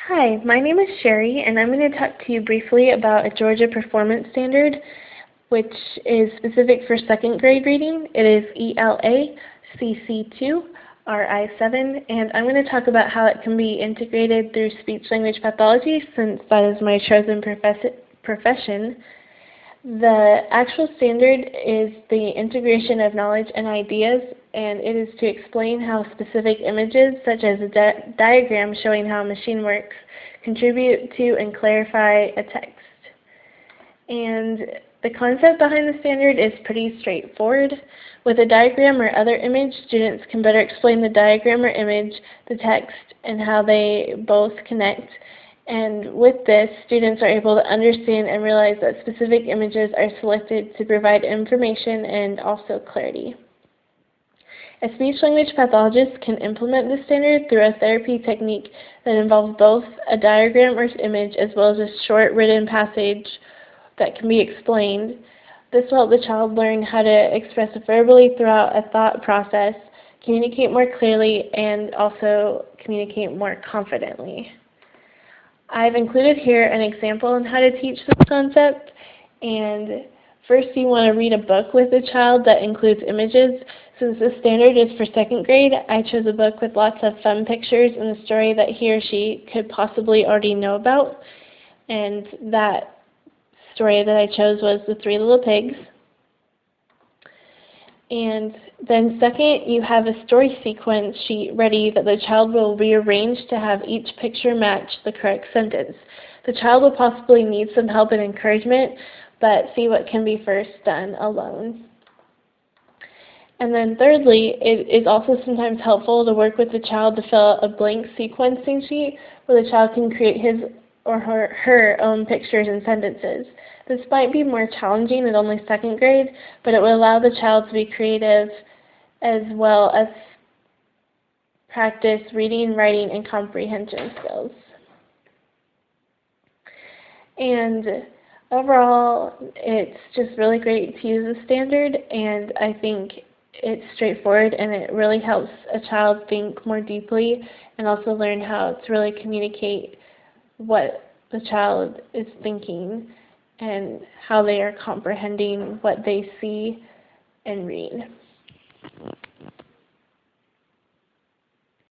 Hi, my name is Sherry, and I'm going to talk to you briefly about a Georgia Performance Standard, which is specific for second grade reading. It is ELA CC2 RI7, and I'm going to talk about how it can be integrated through speech-language pathology, since that is my chosen profession. The actual standard is the integration of knowledge and ideas, and it is to explain how specific images, such as a diagram showing how a machine works, contribute to and clarify a text. And the concept behind the standard is pretty straightforward. With a diagram or other image, students can better explain the diagram or image, the text, and how they both connect. And with this, students are able to understand and realize that specific images are selected to provide information and also clarity. A speech-language pathologist can implement this standard through a therapy technique that involves both a diagram or image as well as a short written passage that can be explained. This will help the child learn how to express verbally throughout a thought process, communicate more clearly, and also communicate more confidently. I've included here an example on how to teach this concept, and first you want to read a book with a child that includes images. Since the standard is for second grade, I chose a book with lots of fun pictures and a story that he or she could possibly already know about, and that story that I chose was The Three Little Pigs. And then second, you have a story sequence sheet ready that the child will rearrange to have each picture match the correct sentence. The child will possibly need some help and encouragement, but see what can be first done alone. And then thirdly, it is also sometimes helpful to work with the child to fill out a blank sequencing sheet where the child can create his or her own pictures and sentences. This might be more challenging at only second grade, but it will allow the child to be creative as well as practice reading, writing, and comprehension skills. And overall, it's just really great to use the standard, and I think it's straightforward and it really helps a child think more deeply and also learn how to really communicate what the child is thinking and how they are comprehending what they see and read.